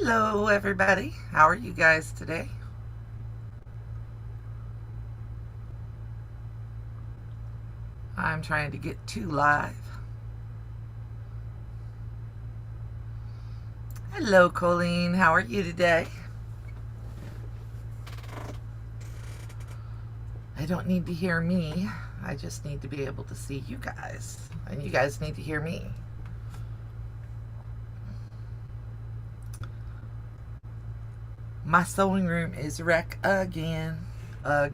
Hello everybody, how are you guys today? I'm trying to get to live. Hello Colleen, how are you today? I don't need to hear me, I just need to be able to see you guys, and you guys need to hear me. My sewing room is wreck again. I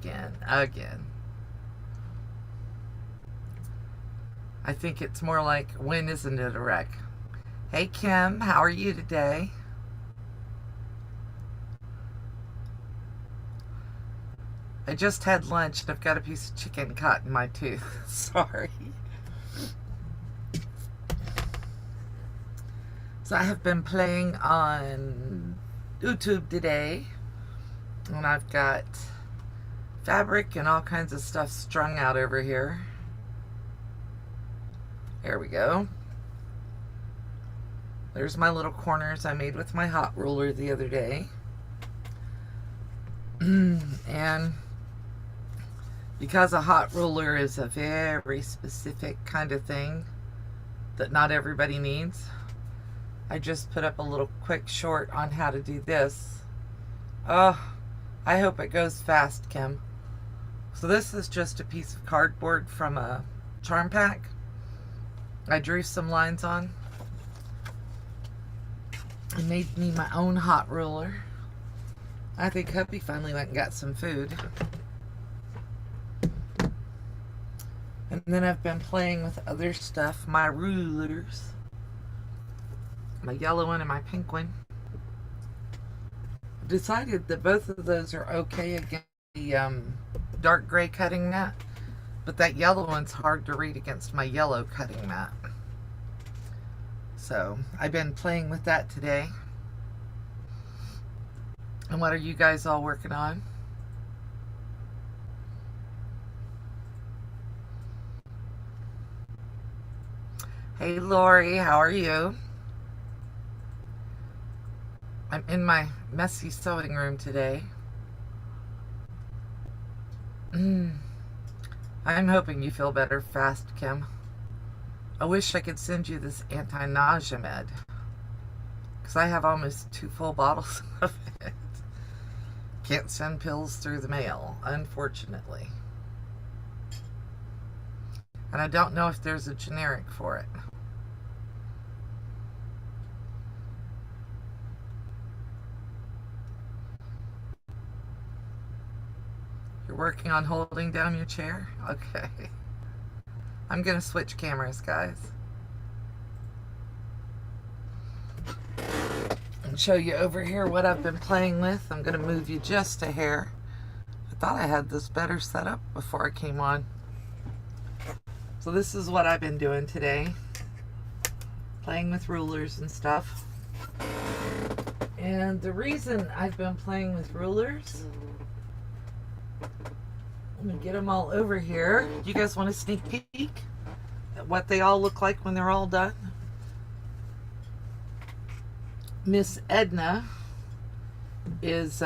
think it's more like, when isn't it a wreck? Hey Kim, how are you today? I just had lunch and I've got a piece of chicken caught in my tooth. Sorry. So I have been playing on YouTube today, and I've got fabric and all kinds of stuff strung out over here. There we go. There's my little corners I made with my hot ruler the other day. And because a hot ruler is a very specific kind of thing that not everybody needs, I just put up a little quick short on how to do this. Oh, I hope it goes fast, Kim. So this is just a piece of cardboard from a charm pack. I drew some lines on. I made me my own hot ruler. I think hubby finally went and got some food. And then I've been playing with other stuff, my rulers. My yellow one and my pink one. I've decided that both of those are okay against the dark gray cutting mat, but that yellow one's hard to read against my yellow cutting mat. So I've been playing with that today. And what are you guys all working on? Hey Lori, how are you? I'm in my messy sewing room today. I'm hoping you feel better fast, Kim. I wish I could send you this anti-nausea med, because I have almost 2 full bottles of it. Can't send pills through the mail, unfortunately. And I don't know if there's a generic for it. You're working on holding down your chair? Okay. I'm gonna switch cameras, guys, and show you over here what I've been playing with. I'm gonna move you just a hair. I thought I had this better set up before I came on. So this is what I've been doing today. Playing with rulers and stuff. And the reason I've been playing with rulers, let me get them all over here. You guys want a sneak peek at what they all look like when they're all done? Miss Edna is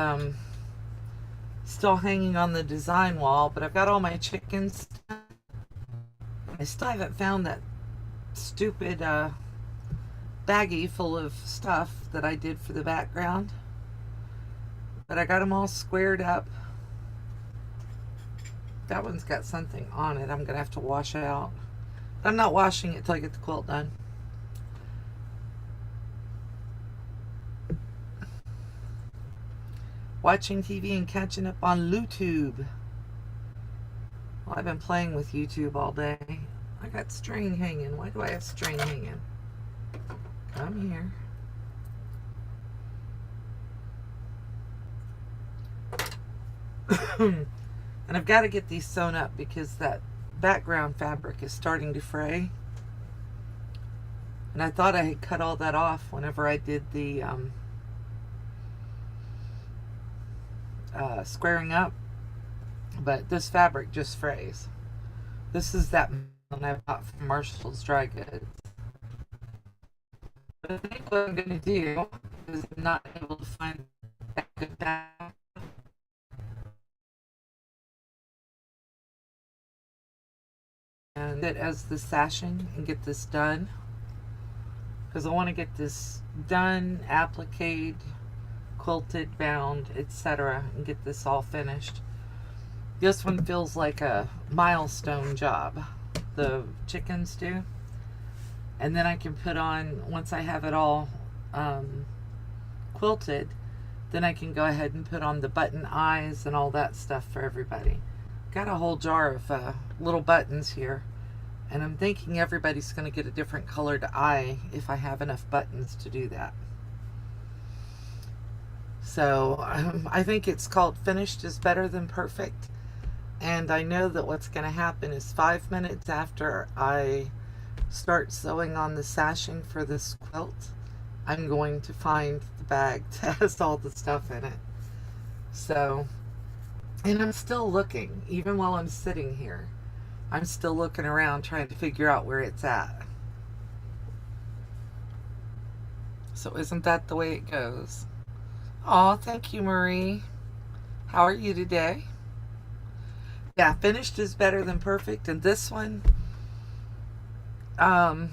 still hanging on the design wall, but I've got all my chickens. I still haven't found that stupid baggie full of stuff that I did for the background, but I got them all squared up. That one's got something on it I'm gonna have to wash out. I'm not washing it till I get the quilt done. Watching TV and catching up on YouTube. Well, I've been playing with YouTube all day. I got string hanging. Why do I have string hanging? Come here. And I've got to get these sewn up because that background fabric is starting to fray. And I thought I had cut all that off whenever I did the squaring up, but this fabric just frays. This is that one I bought from Marshall's Dry Goods. But I think what I'm going to do because I'm not able to find that good back. And it as the sashing and get this done, because I want to get this done, appliqued, quilted, bound, etc., and get this all finished. This one feels like a milestone job, the chickens do. And then I can put on, once I have it all quilted, then I can go ahead and put on the button eyes and all that stuff for everybody. Got a whole jar of little buttons here, and I'm thinking everybody's going to get a different colored eye if I have enough buttons to do that. So I think it's called Finished is Better Than Perfect. And I know that what's going to happen is 5 minutes after I start sewing on the sashing for this quilt, I'm going to find the bag that has all the stuff in it. So, and I'm still looking, even while I'm sitting here. I'm still looking around trying to figure out where it's at. So isn't that the way it goes? Oh, thank you, Marie. How are you today? Yeah, finished is better than perfect. And this one has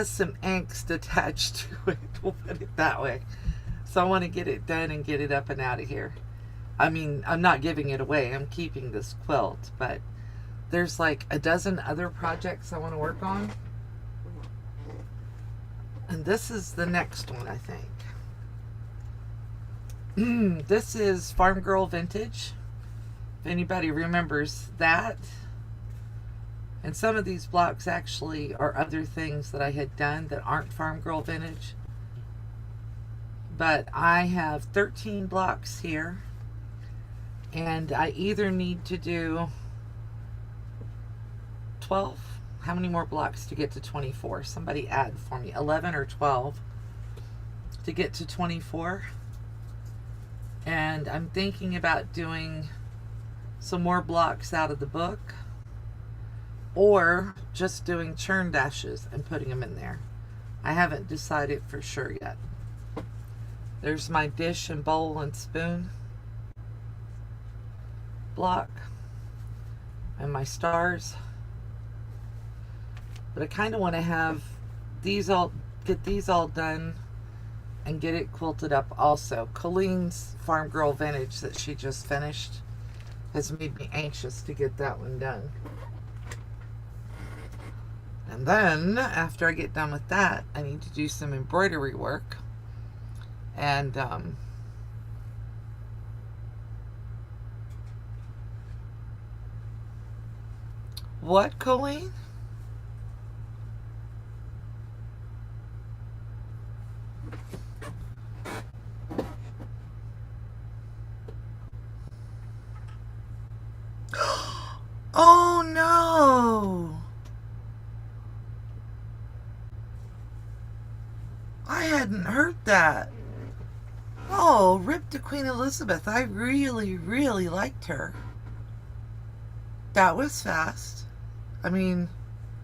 some angst attached to it. We'll put it that way. So I want to get it done and get it up and out of here. I mean, I'm not giving it away. I'm keeping this quilt. But there's like a dozen other projects I want to work on. And this is the next one, I think. This is Farm Girl Vintage. If anybody remembers that. And some of these blocks actually are other things that I had done that aren't Farm Girl Vintage. But I have 13 blocks here. And I either need to do 12. How many more blocks to get to 24? Somebody add for me. 11 or 12 to get to 24. And I'm thinking about doing some more blocks out of the book, or just doing churn dashes and putting them in there. I haven't decided for sure yet. There's my dish and bowl and spoon block and my stars. But I kind of want to have these all, get these all done and get it quilted up also. Colleen's Farm Girl Vintage that she just finished has made me anxious to get that one done. And then after I get done with that, I need to do some embroidery work. And what, Colleen? Oh no! I hadn't heard that. Oh, rip to Queen Elizabeth. I really, really liked her. That was fast. I mean,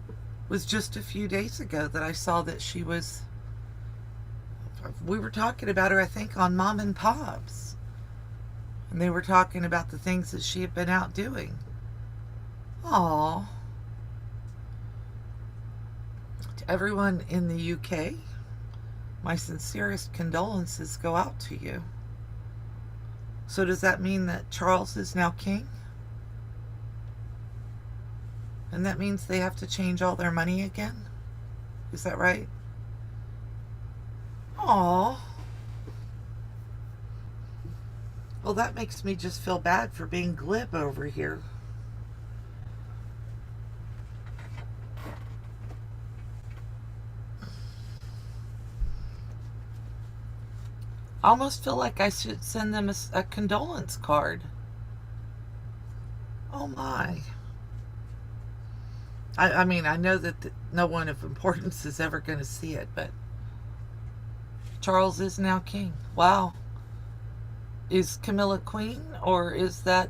it was just a few days ago that I saw that she was... We were talking about her, I think, on Mom and Pop's. And they were talking about the things that she had been out doing. Aww. To everyone in the UK, my sincerest condolences go out to you. So does that mean that Charles is now king? And that means they have to change all their money again? Is that right? Aww. Well, that makes me just feel bad for being glib over here. I almost feel like I should send them a condolence card. Oh my. I mean, I know that no one of importance is ever going to see it, but Charles is now king. Wow. Is Camilla queen, or is that,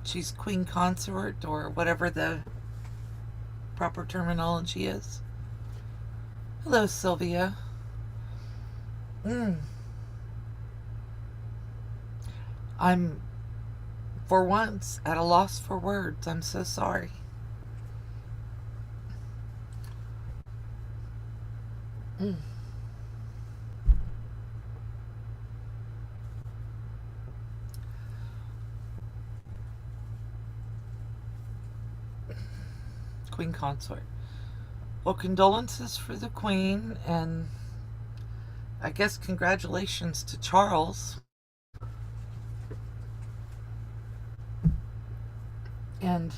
she's queen consort, or whatever the proper terminology is? Hello, Sylvia. I'm, for once, at a loss for words. I'm so sorry. Queen Consort. Well, condolences for the Queen, and I guess congratulations to Charles. And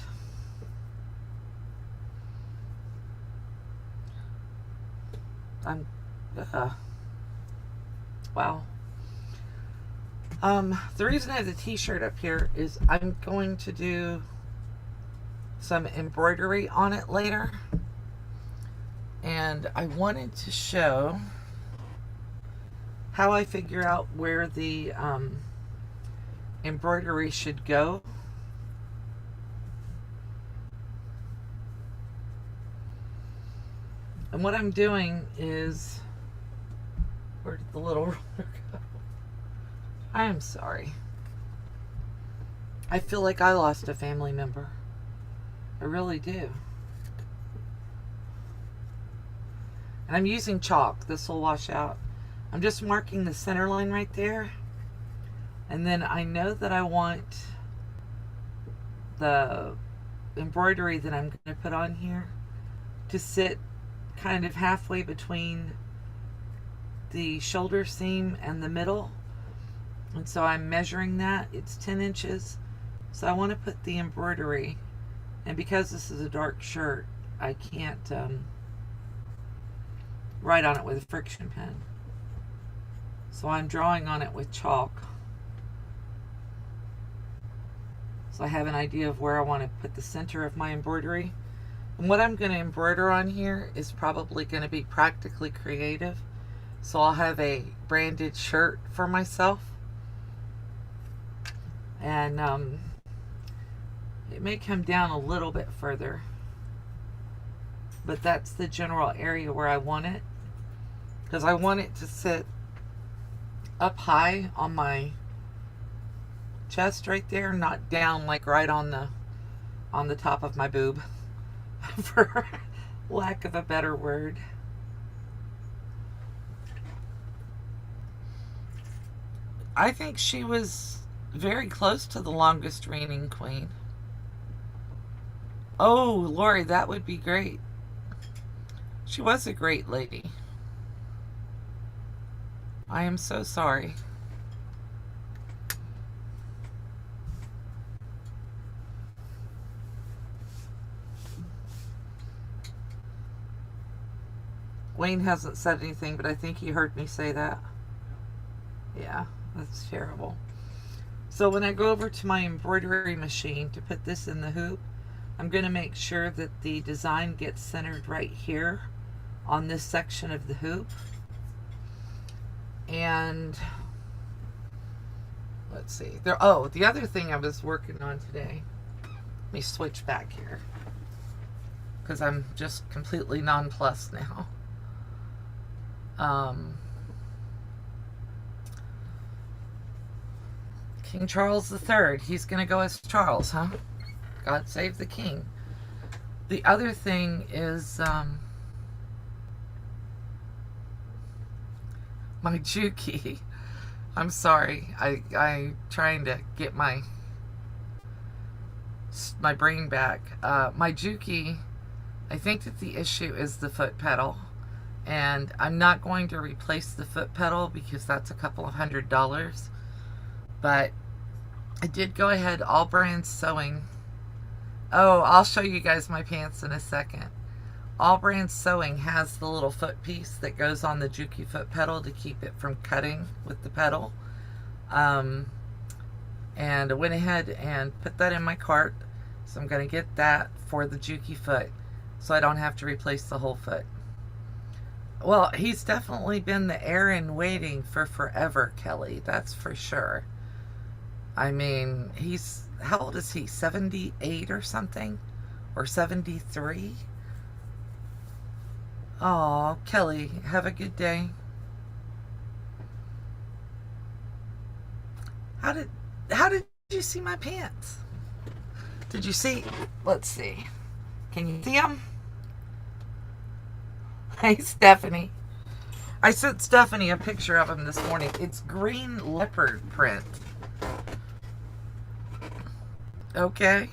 I'm, wow. The reason I have the t-shirt up here is I'm going to do some embroidery on it later. And I wanted to show how I figure out where the embroidery should go. And what I'm doing is, where did the little ruler go? I am sorry. I feel like I lost a family member. I really do. And I'm using chalk. This will wash out. I'm just marking the center line right there. And then I know that I want the embroidery that I'm going to put on here to sit kind of halfway between the shoulder seam and the middle. And so I'm measuring that. It's 10 inches. So I want to put the embroidery, and because this is a dark shirt, I can't write on it with a friction pen. So I'm drawing on it with chalk. So I have an idea of where I want to put the center of my embroidery. And what I'm going to embroider on here is probably going to be practically creative. So I'll have a branded shirt for myself. And it may come down a little bit further, but that's the general area where I want it, because I want it to sit up high on my chest right there, not down like right on the top of my boob, for lack of a better word. I think she was very close to the longest reigning queen. Oh, Lori, that would be great. She was a great lady. I am so sorry. Wayne hasn't said anything, but I think he heard me say that. Yeah, that's terrible. So when I go over to my embroidery machine to put this in the hoop, I'm going to make sure that the design gets centered right here on this section of the hoop. And let's see. Oh, the other thing I was working on today. Let me switch back here, because I'm just completely nonplussed now. King Charles III. He's going to go as Charles, huh? God save the king. The other thing is my Juki. I'm sorry. I'm trying to get my brain back. My Juki, I think that the issue is the foot pedal. And I'm not going to replace the foot pedal because that's a couple of $100. But I did go ahead, All Brands Sewing. Oh, I'll show you guys my pants in a second. All Brands Sewing has the little foot piece that goes on the Juki foot pedal to keep it from cutting with the pedal. And I went ahead and put that in my cart. So I'm going to get that for the Juki foot, so I don't have to replace the whole foot. Well, he's definitely been the heir in waiting for forever, Kelly. That's for sure. I mean, how old is he? 78 or something? Or 73? Oh, Kelly, have a good day. How did how did you see my pants? Did you see? Let's see. Can you see them? Hey, Stephanie. I sent Stephanie a picture of them this morning. It's green leopard print. Okay.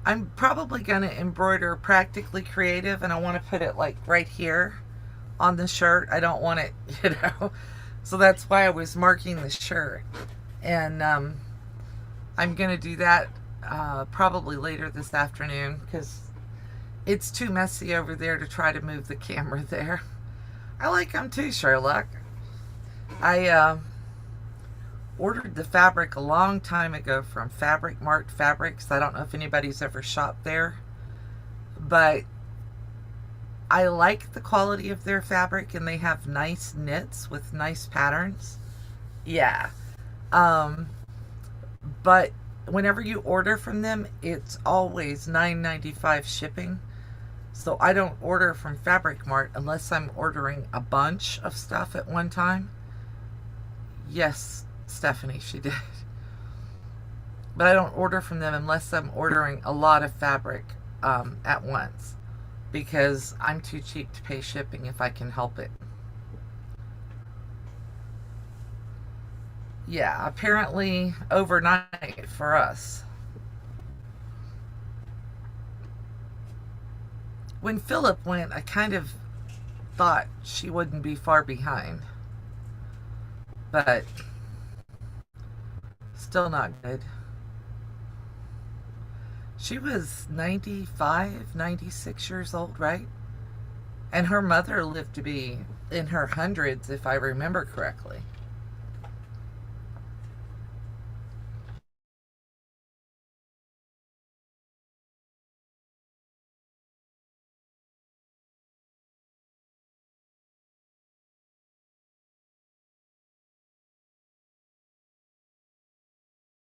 I'm probably going to embroider Practically Creative, and I want to put it like right here on the shirt. I don't want it, you know. So that's why I was marking the shirt. And I'm going to do that probably later this afternoon because it's too messy over there to try to move the camera there. I like them too, Sherlock. I ordered the fabric a long time ago from Fabric Mart Fabrics. I don't know if anybody's ever shopped there, but I like the quality of their fabric, and they have nice knits with nice patterns. Yeah. But whenever you order from them, it's always $9.95 shipping. So I don't order from Fabric Mart unless I'm ordering a bunch of stuff at one time. Yes, Stephanie, she did. But I don't order from them unless I'm ordering a lot of fabric at once, because I'm too cheap to pay shipping if I can help it. Yeah, apparently overnight for us. When Philip went, I kind of thought she wouldn't be far behind. But still not good. She was 95, 96 years old, right? And her mother lived to be in her hundreds, if I remember correctly.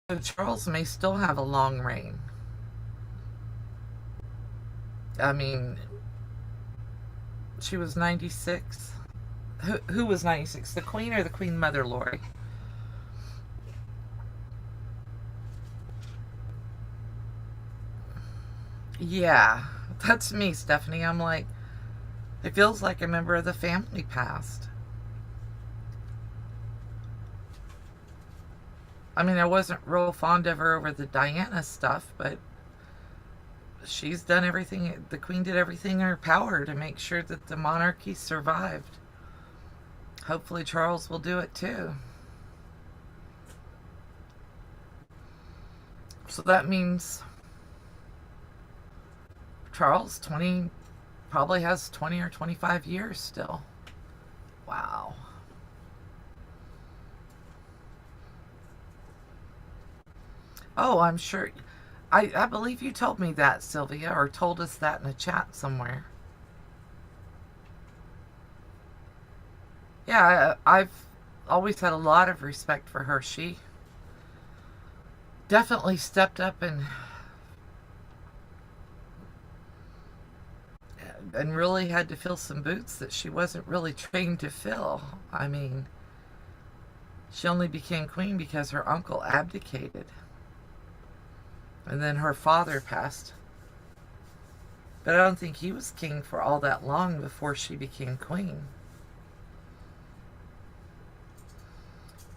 So Charles may still have a long reign. I mean, she was 96. Who was 96? The Queen or the Queen Mother, Lori? Yeah, that's me, Stephanie. I'm like, it feels like a member of the family passed. I mean, I wasn't real fond of her over the Diana stuff, but she's done everything, the Queen did everything in her power to make sure that the monarchy survived. Hopefully Charles will do it too. So that means Charles probably has 20 or 25 years still. Wow. Oh, I'm sure. I believe you told me that, Sylvia, or told us that in a chat somewhere. Yeah, I've always had a lot of respect for her. She definitely stepped up and really had to fill some boots that she wasn't really trained to fill. I mean, she only became queen because her uncle abdicated. And then her father passed. But I don't think he was king for all that long before she became queen.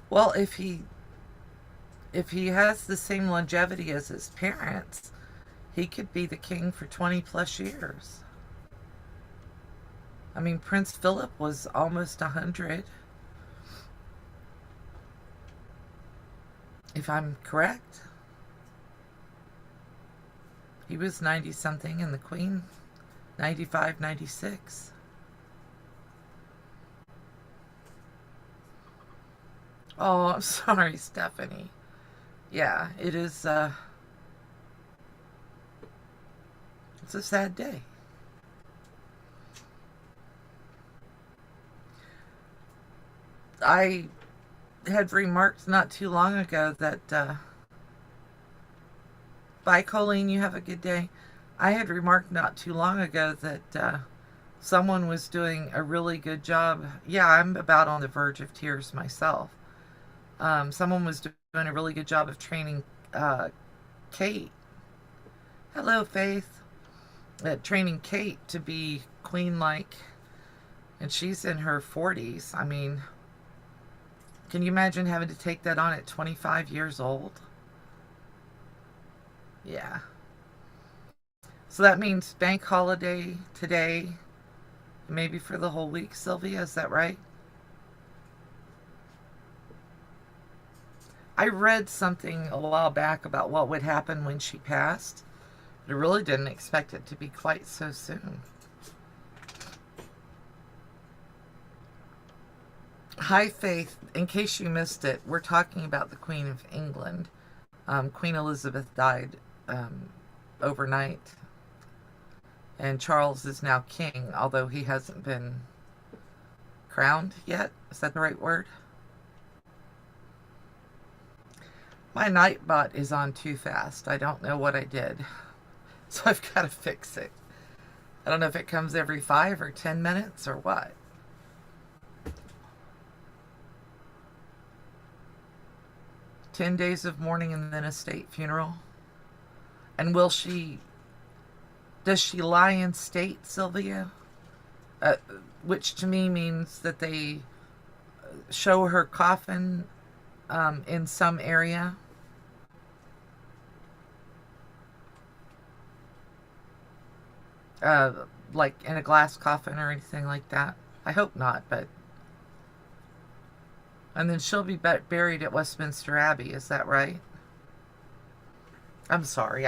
Well, if he has the same longevity as his parents, he could be the king for 20 plus years. I mean, Prince Philip was almost 100, if I'm correct. He was 90 something, and the Queen 95, 96. Oh, I'm sorry, Stephanie. Yeah, it is it's a sad day. I had remarked not too long ago that bye, Colleen, you have a good day. I had remarked not too long ago that someone was doing a really good job. Yeah, I'm about on the verge of tears myself. Someone was doing a really good job of training Kate. Hello, Faith. Training Kate to be queen-like, and she's in her 40s. I mean, can you imagine having to take that on at 25 years old? Yeah. So that means bank holiday today, maybe for the whole week, Sylvia, is that right? I read something a while back about what would happen when she passed, but I really didn't expect it to be quite so soon. Hi, Faith. In case you missed it, we're talking about the Queen of England. Queen Elizabeth died overnight, and Charles is now king, although he hasn't been crowned yet. Is that the right word? My Nightbot is on too fast. I don't know what I did, so I've got to fix it. I don't know if it comes every 5 or 10 minutes or what. "10 days of mourning and then a state funeral." And does she lie in state, Sylvia? Uh, which to me means that they show her coffin in some area. Uh, like in a glass coffin or anything like that. I hope not, but... And then she'll be buried at Westminster Abbey, is that right? I'm sorry,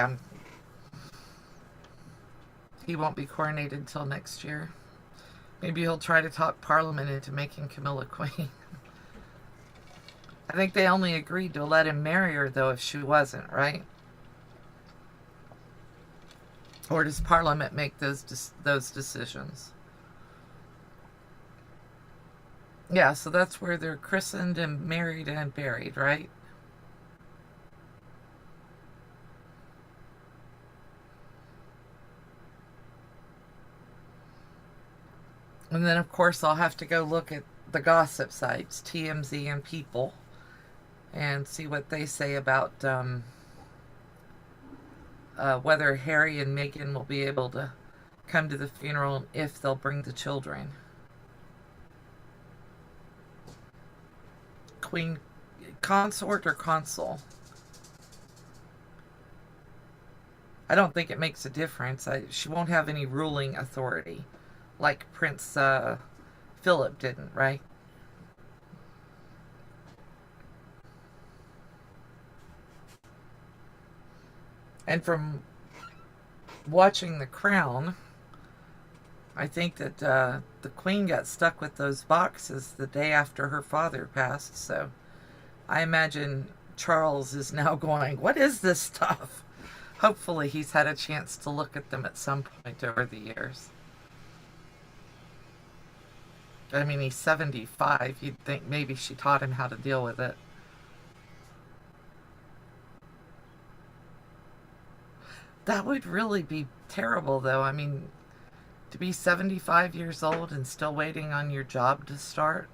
he won't be coronated until next year. Maybe he'll try to talk Parliament into making Camilla queen. I think they only agreed to let him marry her, though, if she wasn't, right? Or does Parliament make those decisions? Yeah, so that's where they're christened and married and buried, right? And then, of course, I'll have to go look at the gossip sites, TMZ and People, and see what they say about whether Harry and Meghan will be able to come to the funeral and if they'll bring the children. Queen consort or consul? I don't think it makes a difference. She won't have any ruling authority, like Prince Philip didn't, right? And from watching The Crown, I think that the Queen got stuck with those boxes the day after her father passed, so I imagine Charles is now going, what is this stuff? Hopefully he's had a chance to look at them at some point over the years. I mean, he's 75. You'd think maybe she taught him how to deal with it. That would really be terrible, though. I mean, to be 75 years old and still waiting on your job to start,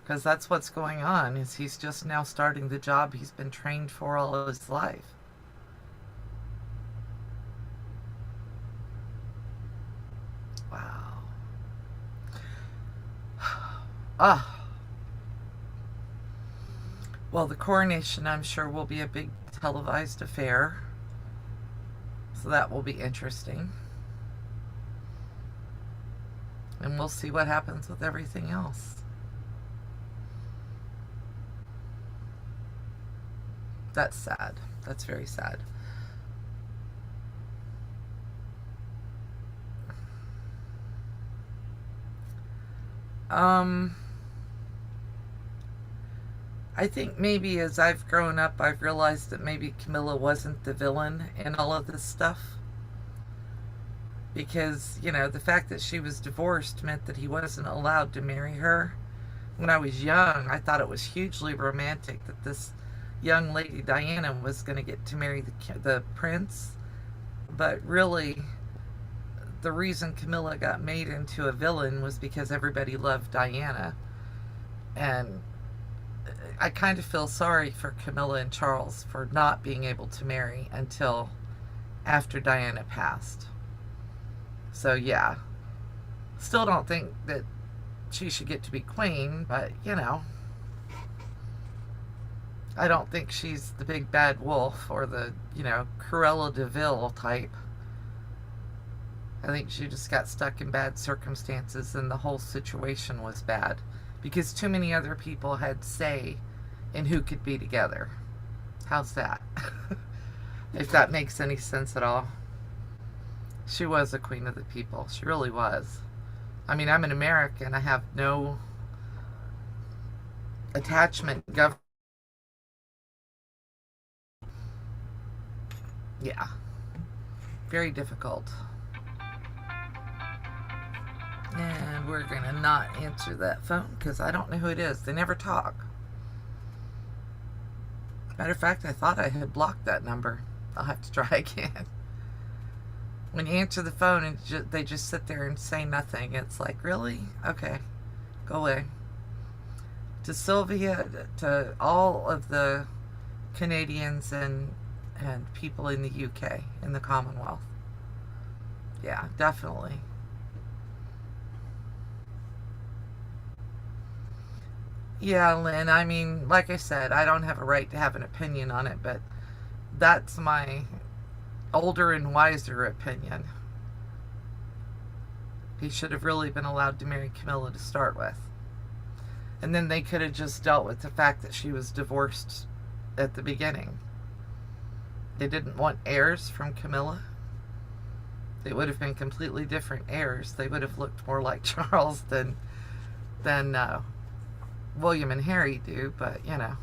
because that's what's going on, is he's just now starting the job he's been trained for all of his life. Wow. Ah. Well, the coronation, I'm sure, will be a big televised affair, so that will be interesting. And we'll see what happens with everything else. That's sad. That's very sad. I think maybe as I've grown up, I've realized that maybe Camilla wasn't the villain in all of this stuff. Because, you know, the fact that she was divorced meant that he wasn't allowed to marry her. When I was young, I thought it was hugely romantic that this young lady, Diana, was going to get to marry the prince. But really, the reason Camilla got made into a villain was because everybody loved Diana. And I kind of feel sorry for Camilla and Charles for not being able to marry until after Diana passed. So, yeah. Still don't think that she should get to be queen, but, you know, I don't think she's the big bad wolf or the, you know, Cruella de Vil type. I think she just got stuck in bad circumstances and the whole situation was bad because too many other people had say in who could be together. How's that? If that makes any sense at all. She was a queen of the people. She really was. I mean, I'm an American. I have no attachment. Yeah. Very difficult. And we're going to not answer that phone because I don't know who it is. They never talk. Matter of fact, I thought I had blocked that number. I'll have to try again. When you answer the phone and they just sit there and say nothing, it's like, really? Okay, go away. To Sylvia, to all of the Canadians and people in the UK, in the Commonwealth. Yeah, definitely. Yeah, Lynn, I mean, like I said, I don't have a right to have an opinion on it, but that's my older and wiser opinion. He should have really been allowed to marry Camilla to start with. And then they could have just dealt with the fact that she was divorced at the beginning. They didn't want heirs from Camilla. They would have been completely different heirs. They would have looked more like Charles than William and Harry do, but, you know,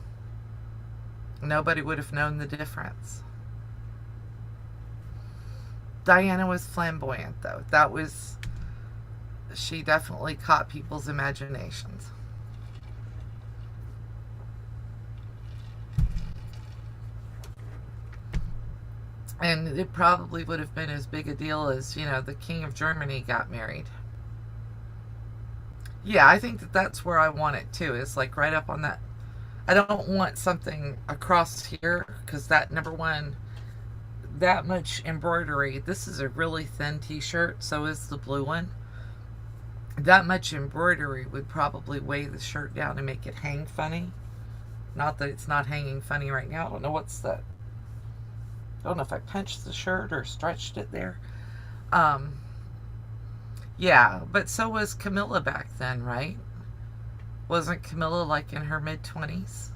nobody would have known the difference. Diana was flamboyant, though. She definitely caught people's imaginations. And it probably would have been as big a deal as, you know, the King of Germany got married. Yeah, I think that that's where I want it too. It's like right up on that. I don't want something across here because that, number one, that much embroidery. This is a really thin t-shirt, so is the blue one. That much embroidery would probably weigh the shirt down and make it hang funny. Not that it's not hanging funny right now. I don't know what's that. I don't know if I pinched the shirt or stretched it there. Yeah, but so was Camilla back then, right? Wasn't Camilla like in her mid-20s?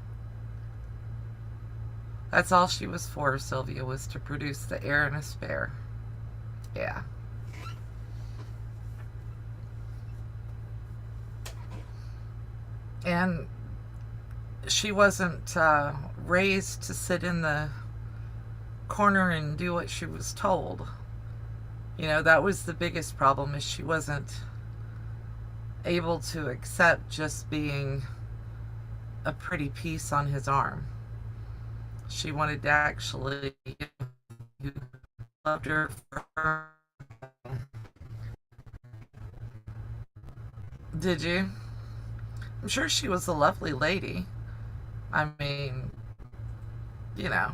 That's all she was for, Sylvia, was to produce the heir and a spare. Yeah. And she wasn't raised to sit in the corner and do what she was told. You know, that was the biggest problem, is she wasn't able to accept just being a pretty piece on his arm. She wanted to actually, you loved her for her. Did you? I'm sure she was a lovely lady. I mean, you know.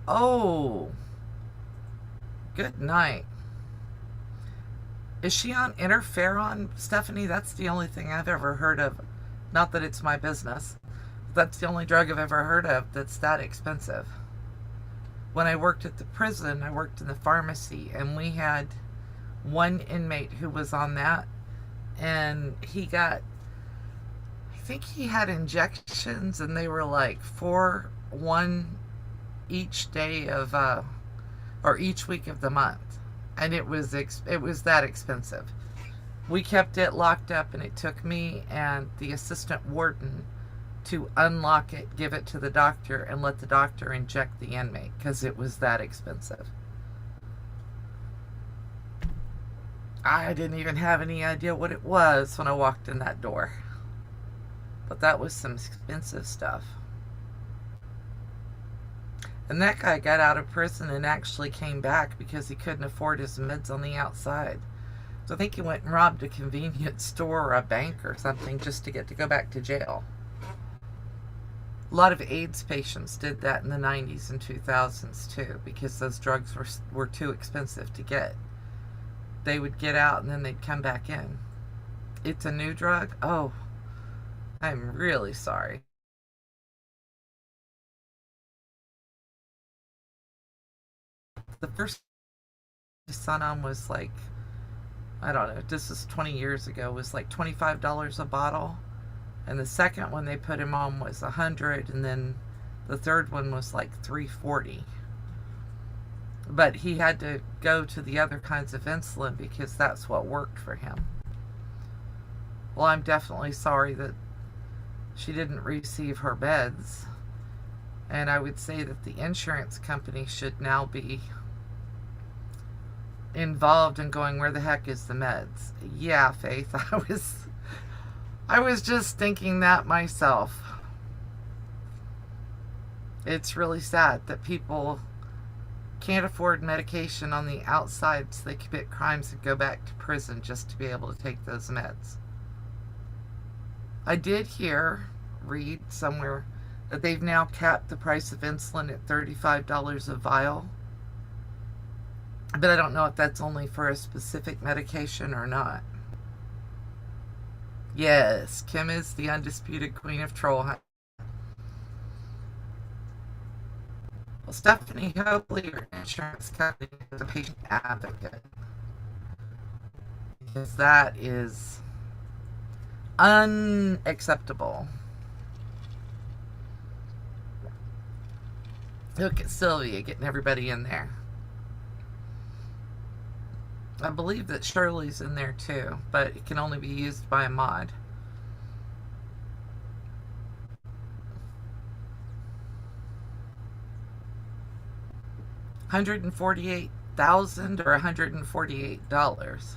Oh, good night. Is she on interferon, Stephanie? That's the only thing I've ever heard of. Not that it's my business. That's the only drug I've ever heard of that's that expensive. When I worked at the prison, I worked in the pharmacy, and we had one inmate who was on that, and he got, I think he had injections, and they were like one each day of, or each week of the month, and it was that expensive. We kept it locked up, and it took me and the assistant warden to unlock it, give it to the doctor, and let the doctor inject the inmate because it was that expensive. I didn't even have any idea what it was when I walked in that door. But that was some expensive stuff. And that guy got out of prison and actually came back because he couldn't afford his meds on the outside. So I think he went and robbed a convenience store or a bank or something just to get to go back to jail. A lot of AIDS patients did that in the 90s and 2000s too, because those drugs were too expensive to get. They would get out and then they'd come back in. It's a new drug? Oh, I'm really sorry. The first I saw on was like, I don't know, this was 20 years ago, was like $25 a bottle. And the second one they put him on was $100, and then the third one was like $340. But he had to go to the other kinds of insulin because that's what worked for him. Well, I'm definitely sorry that she didn't receive her meds. And I would say that the insurance company should now be involved in going, where the heck is the meds? Yeah, Faith, I was just thinking that myself. It's really sad that people can't afford medication on the outside, so they commit crimes and go back to prison just to be able to take those meds. I did read somewhere that they've now capped the price of insulin at $35 a vial. But I don't know if that's only for a specific medication or not. Yes, Kim is the undisputed queen of troll hunt. Well, Stephanie, hopefully your insurance company is a patient advocate. Because that is unacceptable. Look at Sylvia getting everybody in there. I believe that Shirley's in there too, but it can only be used by a mod. $148,000 or $148?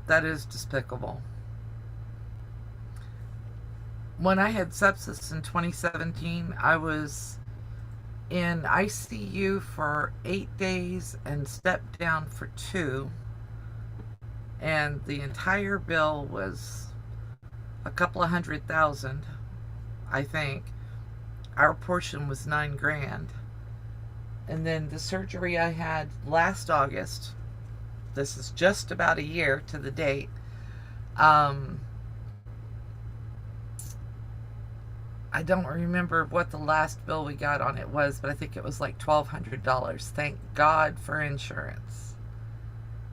That is despicable. When I had sepsis in 2017, I was in ICU for 8 days and stepped down for 2. And the entire bill was a couple of $100,000, I think. Our portion was $9,000. And then the surgery I had last August, this is just about a year to the date, I don't remember what the last bill we got on it was, but I think it was like $1,200. Thank God for insurance.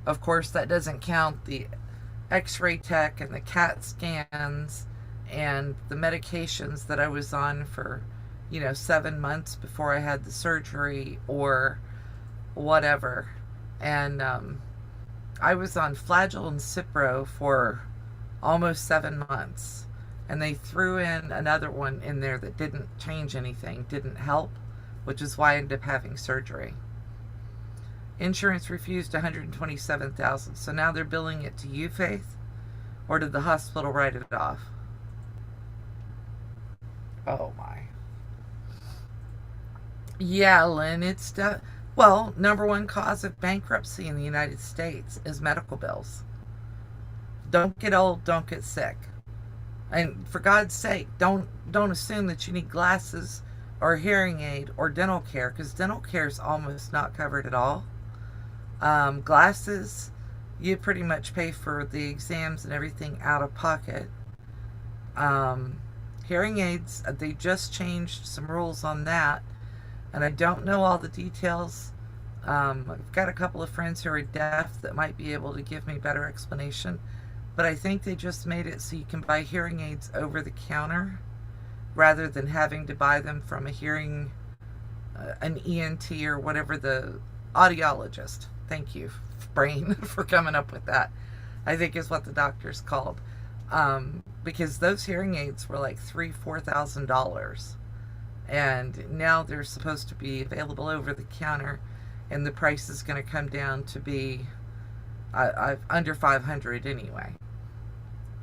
Of course, that doesn't count the x-ray tech and the CAT scans and the medications that I was on for, 7 months before I had the surgery or whatever. And I was on Flagyl and Cipro for almost 7 months. And they threw in another one in there that didn't change anything, didn't help, which is why I ended up having surgery. Insurance refused $127,000. So now they're billing it to you, Faith? Or did the hospital write it off? Oh my. Yeah, Lynn, it's well, number one cause of bankruptcy in the United States is medical bills. Don't get old, don't get sick. And for God's sake, don't assume that you need glasses or a hearing aid or dental care, because dental care is almost not covered at all. Glasses, you pretty much pay for the exams and everything out of pocket. Hearing aids, they just changed some rules on that, and I don't know all the details. I've got a couple of friends who are deaf that might be able to give me better explanation, but I think they just made it so you can buy hearing aids over the counter rather than having to buy them from an ENT or whatever, the audiologist. Thank you, brain, for coming up with that. I think is what the doctor's called. Because those hearing aids were like $3,000-$4,000, and now they're supposed to be available over the counter, and the price is going to come down to be under 500 anyway.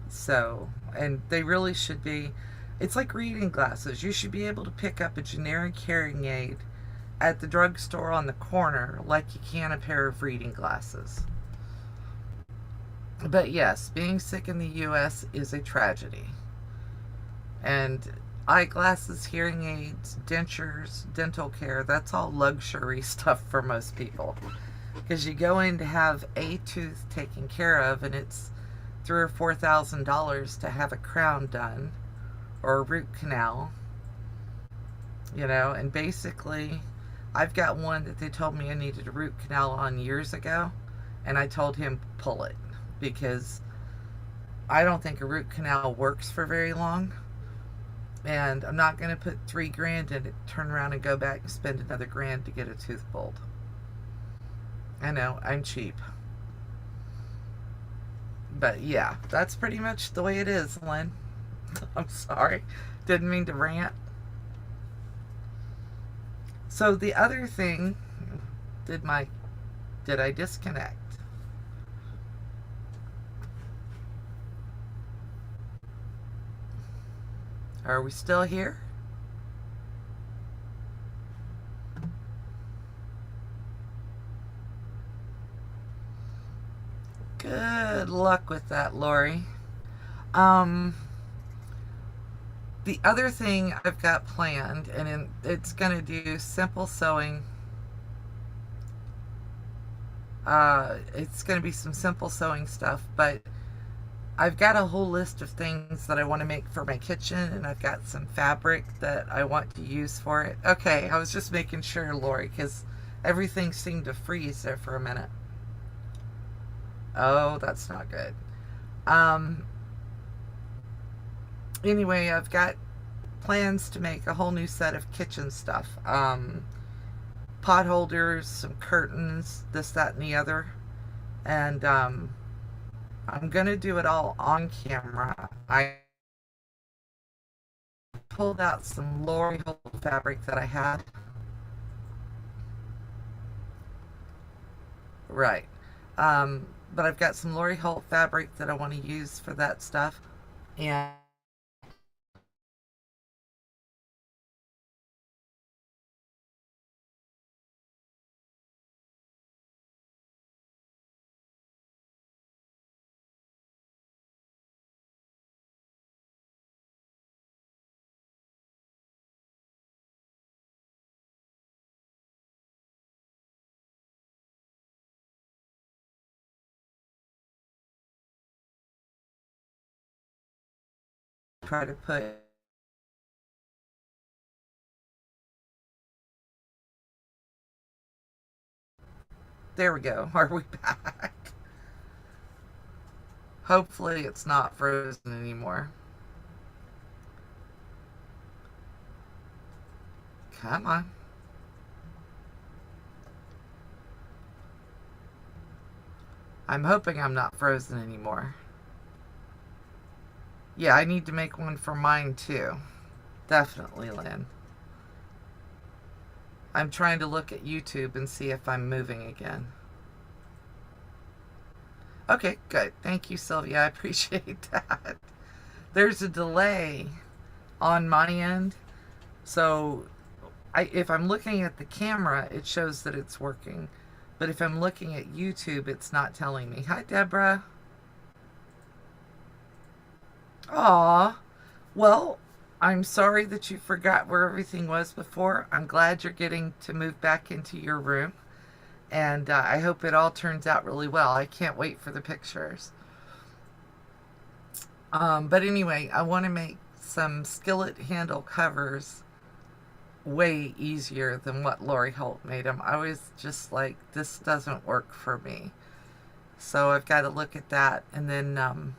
So, and they really should be. It's like reading glasses. You should be able to pick up a generic hearing aid at the drugstore on the corner like you can a pair of reading glasses. But yes, being sick in the US is a tragedy. And eyeglasses, hearing aids, dentures, dental care, that's all luxury stuff for most people. Because you go in to have a tooth taken care of, and it's $3,000 or $4,000 to have a crown done or a root canal, and basically I've got one that they told me I needed a root canal on years ago, and I told him pull it, because I don't think a root canal works for very long, and I'm not going to put $3,000 in it, turn around and go back and spend another $1,000 to get a tooth pulled. I know, I'm cheap. But yeah, that's pretty much the way it is, Lynn. I'm sorry. Didn't mean to rant. So the other thing, did I disconnect? Are we still here? Good luck with that, Lori. The other thing I've got planned, and it's going to do simple sewing. It's going to be some simple sewing stuff, but I've got a whole list of things that I want to make for my kitchen, and I've got some fabric that I want to use for it. Okay, I was just making sure, Lori, because everything seemed to freeze there for a minute. Oh, that's not good. Anyway, I've got plans to make a whole new set of kitchen stuff. Pot holders, some curtains, this, that, and the other. And I'm going to do it all on camera. I pulled out some Lori Holt fabric that I had. Right. But I've got some Lori Holt fabric that I want to use for that stuff. And try to put. There we go. Are we back? Hopefully it's not frozen anymore. Come on. I'm hoping I'm not frozen anymore. Yeah, I need to make one for mine too. Definitely, Lynn. I'm trying to look at YouTube and see if I'm moving again. Okay, good. Thank you, Sylvia. I appreciate that. There's a delay on my end. So if I'm looking at the camera, it shows that it's working. But if I'm looking at YouTube, it's not telling me. Hi, Deborah. Aw. Well, I'm sorry that you forgot where everything was before. I'm glad you're getting to move back into your room. And I hope it all turns out really well. I can't wait for the pictures. But anyway, I want to make some skillet handle covers way easier than what Lori Holt made them. I was just like, this doesn't work for me. So I've got to look at that. And then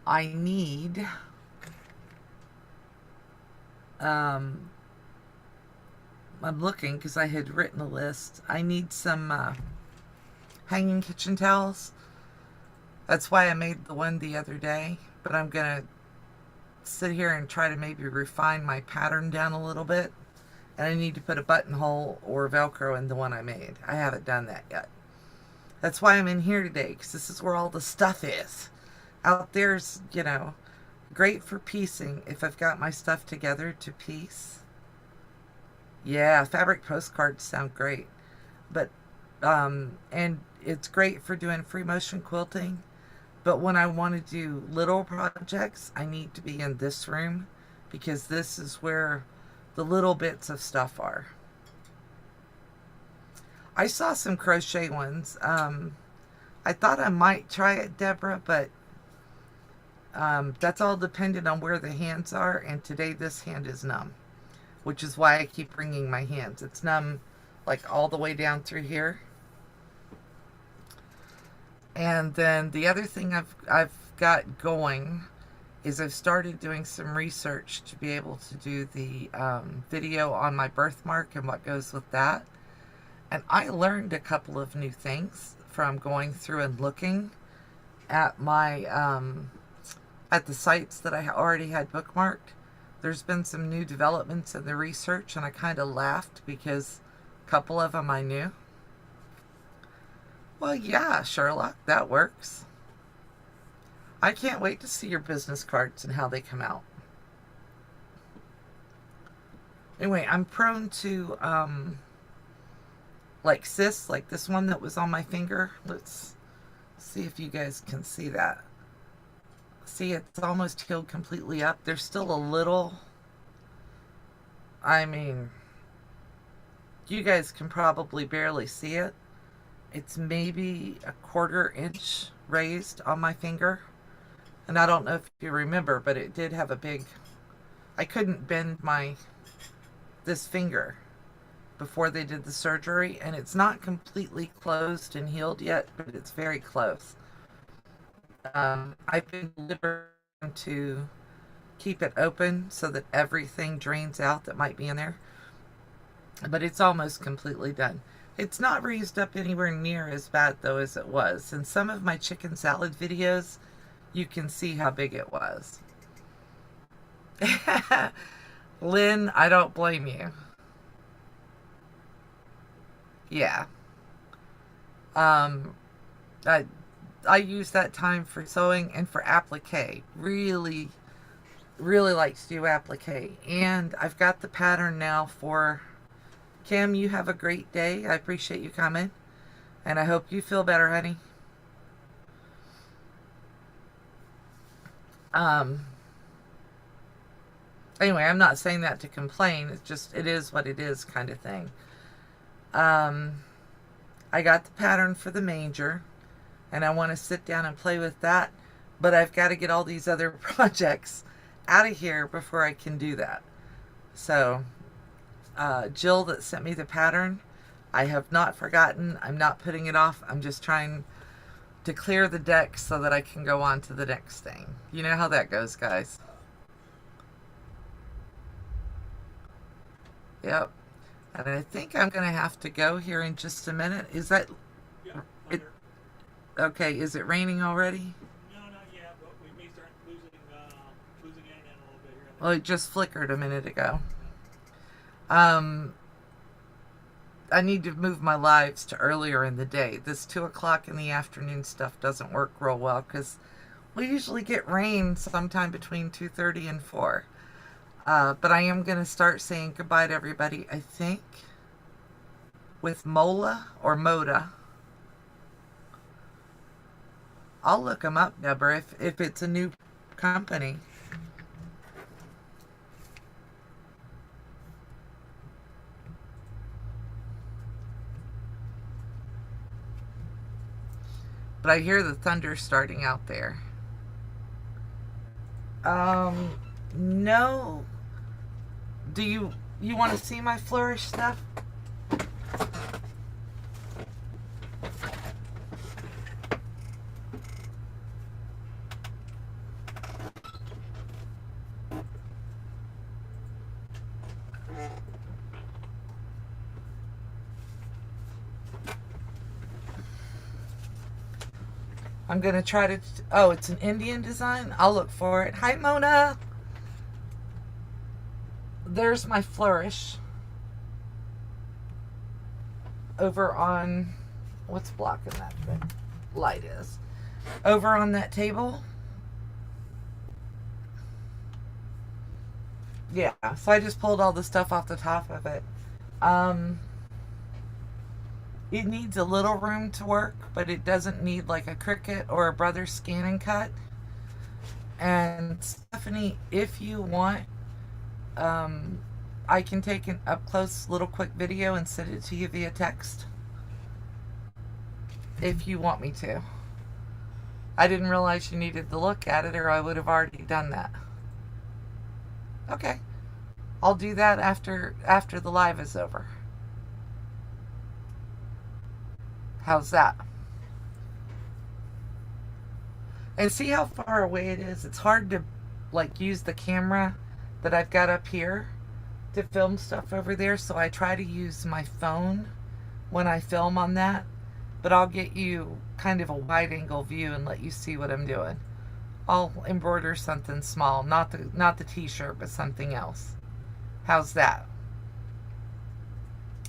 I need I'm looking because I had written a list. I need some hanging kitchen towels. That's why I made the one the other day. but I'm going to sit here and try to maybe refine my pattern down a little bit. And I need to put a buttonhole or Velcro in the one I made. I haven't done that yet. That's why I'm in here today, because this is where all the stuff is. Out there's, you know, great for piecing if I've got my stuff together to piece. Yeah, fabric postcards sound great. But, and it's great for doing free motion quilting. But when I want to do little projects, I need to be in this room, because this is where the little bits of stuff are. I saw some crochet ones. I thought I might try it, Deborah, but that's all dependent on where the hands are, and today this hand is numb, which is why I keep wringing my hands. It's numb like all the way down through here. And then the other thing I've got going is I've started doing some research to be able to do the video on my birthmark and what goes with that. And I learned a couple of new things from going through and looking at my at the sites that I already had bookmarked. There's been some new developments in the research, and I kind of laughed because a couple of them I knew. Well, yeah, Sherlock, that works. I can't wait to see your business cards and how they come out. Anyway, I'm prone to like cysts, like this one that was on my finger. Let's see if you guys can see that. See, it's almost healed completely up. There's still a little, I mean, you guys can probably barely see it. It's maybe a 1/4 inch raised on my finger. And I don't know if you remember, but it did have a big, I couldn't bend this finger before they did the surgery, and it's not completely closed and healed yet, but it's very close. I've been deliberate to keep it open so that everything drains out that might be in there, but it's almost completely done. It's not raised up anywhere near as bad though as it was. In some of my chicken salad videos, you can see how big it was. Lynn, I don't blame you. Yeah. I use that time for sewing and for applique. Really, really like to do applique. And I've got the pattern now for Kim. You have a great day. I appreciate you coming. And I hope you feel better, honey. Anyway, I'm not saying that to complain. It's just, it is what it is kind of thing. I got the pattern for the manger, and I want to sit down and play with that, but I've got to get all these other projects out of here before I can do that. So, Jill that sent me the pattern, I have not forgotten. I'm not putting it off. I'm just trying to clear the deck so that I can go on to the next thing. You know how that goes, guys. Yep. And I think I'm going to have to go here in just a minute. Is that... Yeah, it? Okay, is it raining already? No, not yet, but we may start losing internet a little bit here. Well, it just flickered a minute ago. I need to move my lives to earlier in the day. This 2 o'clock in the afternoon stuff doesn't work real well because we usually get rain sometime between 2:30 and 4. But I am going to start saying goodbye to everybody, I think, with Mola or Moda. I'll look them up, Deborah, if it's a new company. But I hear the thunder starting out there. No. Do you want to see my flourish stuff? I'm going to try to... Oh, it's an Indian design? I'll look for it. Hi, Mona. There's my flourish. Over on... What's blocking that thing? Light is. Over on that table. Yeah, so I just pulled all the stuff off the top of it. It needs a little room to work, but it doesn't need like a Cricut or a Brother Scan and Cut. And Stephanie, if you want, I can take an up close little quick video and send it to you via text. If you want me to. I didn't realize you needed to look at it, or I would have already done that. Okay. I'll do that after the live is over. How's that? And see how far away it is? It's hard to like use the camera that I've got up here to film stuff over there, so I try to use my phone when I film on that. But I'll get you kind of a wide angle view and let you see what I'm doing. I'll embroider something small, not the t-shirt, but something else. How's that?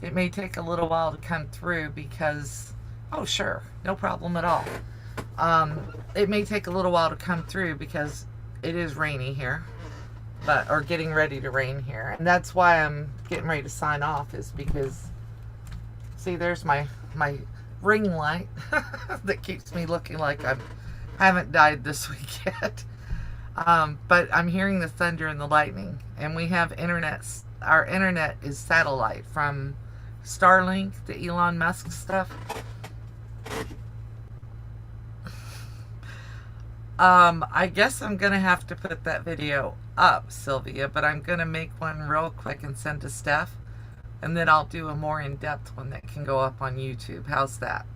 It may take a little while to come through because, oh sure, no problem at all. It may take a little while to come through because it is rainy here, or getting ready to rain here. And that's why I'm getting ready to sign off, is because, see, there's my ring light that keeps me looking like I haven't died this week yet. But I'm hearing the thunder and the lightning, and we have internet. Our internet is satellite from Starlink, the Elon Musk stuff. I guess I'm gonna have to put that video up, Sylvia, but I'm gonna make one real quick and send to Steph, and then I'll do a more in-depth one that can go up on YouTube. How's that?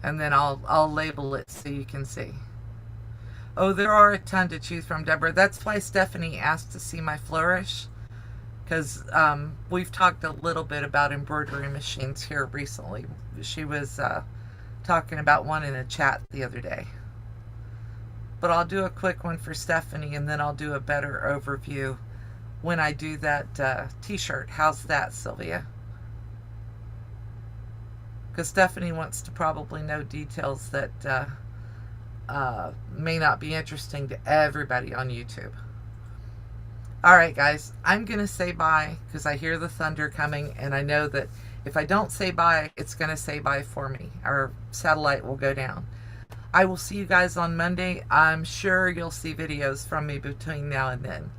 And then I'll label it so you can see. Oh, there are a ton to choose from, Deborah. That's why Stephanie asked to see my flourish, because we've talked a little bit about embroidery machines here recently. She was talking about one in a chat the other day. But I'll do a quick one for Stephanie, and then I'll do a better overview when I do that t-shirt. How's that, Sylvia? Because Stephanie wants to probably know details that may not be interesting to everybody on YouTube. Alright guys, I'm going to say bye because I hear the thunder coming, and I know that if I don't say bye, it's going to say bye for me. Our satellite will go down. I will see you guys on Monday. I'm sure you'll see videos from me between now and then.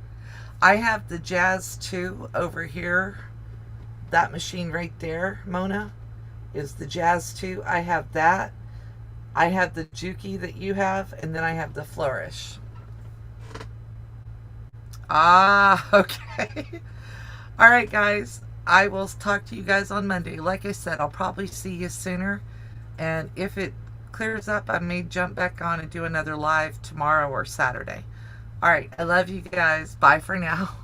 I have the Jazz 2 over here. That machine right there, Mona, is the Jazz 2. I have that. I have the Juki that you have, and then I have the Flourish. Ah, okay. Alright guys, I will talk to you guys on Monday. Like I said, I'll probably see you sooner, and if it clears up, I may jump back on and do another live tomorrow or Saturday. Alright, I love you guys. Bye for now.